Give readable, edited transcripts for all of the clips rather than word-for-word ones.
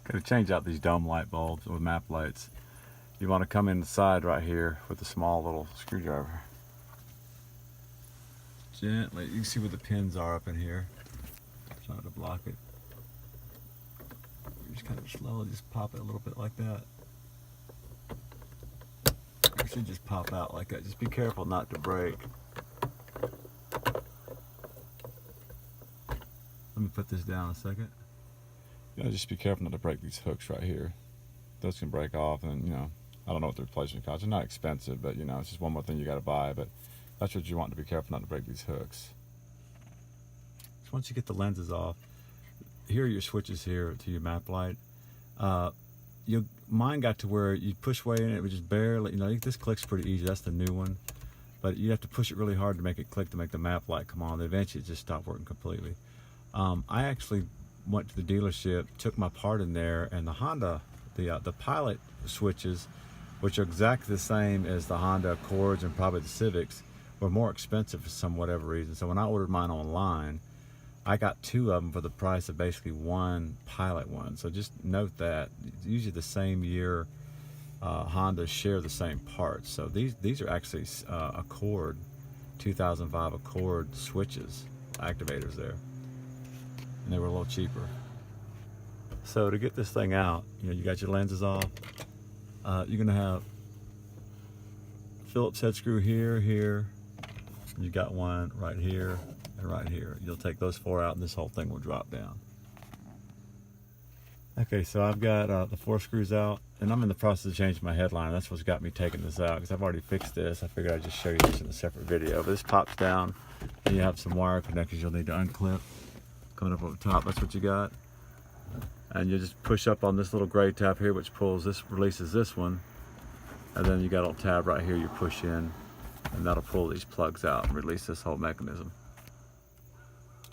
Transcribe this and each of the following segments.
Gotta change out these dome light bulbs with map lights. You want to come in the side right here with a small little screwdriver. Gently, you can see where the pins are up in here. Trying to block it. You just kind of slowly just pop it a little bit like that. It should just pop out like that. Just be careful not to break. Let me put this down a second. Just be careful not to break these hooks right here. Those can break off, and I don't know what the replacement costs. They're not expensive, but it's just one more thing you got to buy. But that's what you want, to be careful not to break these hooks. So once you get the lenses off, here are your switches here to your map light. Mine got to where you push way in it would just barely, this clicks pretty easy. That's the new one, but you have to push it really hard to make it click, to make the map light come on. Eventually it just stopped working completely. I actually went to the dealership, took my part in there, and the Honda, the Pilot switches, which are exactly the same as the Honda Accords and probably the Civics, were more expensive for some whatever reason. So when I ordered mine online, I got 2 of them for the price of basically one Pilot one. So just note that usually the same year Hondas share the same parts. So these are actually Accord 2005 Accord switches, activators there, and they were a little cheaper. So to get this thing out, you got your lenses off. You're gonna have Phillips head screw here, here. You got one right here and right here. You'll take those 4 out, and this whole thing will drop down. Okay, so I've got the 4 screws out, and I'm in the process of changing my headliner. That's what's got me taking this out, because I've already fixed this. I figured I'd just show you this in a separate video. But this pops down, and you have some wire connectors you'll need to unclip. Coming up over the top, that's what you got. And you just push up on this little gray tab here, which pulls this, releases this one. And then you got a little tab right here you push in, and that'll pull these plugs out and release this whole mechanism.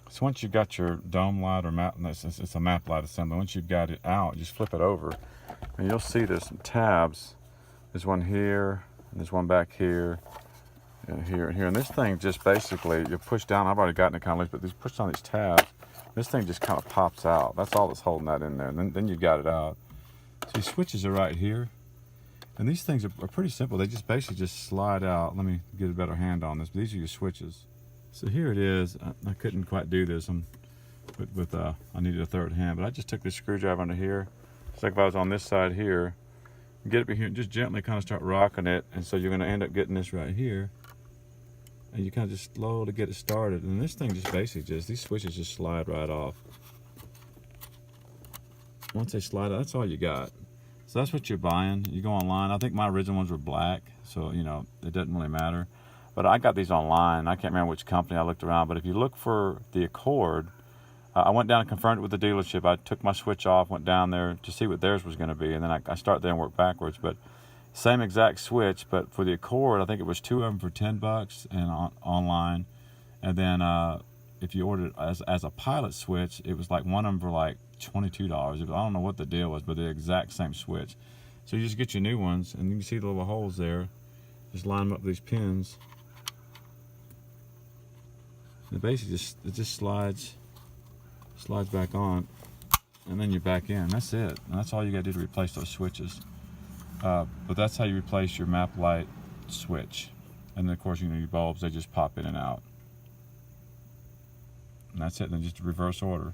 So once you've got your dome light or map, it's a map light assembly. Once you've got it out, just flip it over, and you'll see there's some tabs. There's one here, and there's one back here, and here, and here. And this thing just basically, you push down. I've already gotten it kind of loose, but you push on these tabs. This thing just kind of pops out. That's all that's holding that in there. And then you've got it out. So these switches are right here. And these things are pretty simple. They just basically just slide out. Let me get a better hand on this. But these are your switches. So here it is. I couldn't quite do this. I needed a third hand. But I just took this screwdriver under here. It's like if I was on this side here. Get up here and just gently kind of start rocking it. And so you're going to end up getting this right here. And you kind of just slowly get it started. And this thing just basically these switches just slide right off. Once they slide out, that's all you got. So that's what you're buying. You go online. I think my original ones were black, so it doesn't really matter. But I got these online. I can't remember which company I looked around. But if you look for the Accord, I went down and confirmed it with the dealership. I took my switch off, went down there to see what theirs was going to be, and then I start there and work backwards. But same exact switch, but for the Accord, I think it was 2 of them for $10 and online. And then if you ordered it as a Pilot switch, it was like one of them for like $22. I don't know what the deal was, but the exact same switch. So you just get your new ones, and you can see the little holes there. Just line them up with these pins. And it basically just slides back on, and then you're back in. That's it. And that's all you got to do to replace those switches. But that's how you replace your map light switch. And then of course, your bulbs, they just pop in and out. And that's it. Then just reverse order.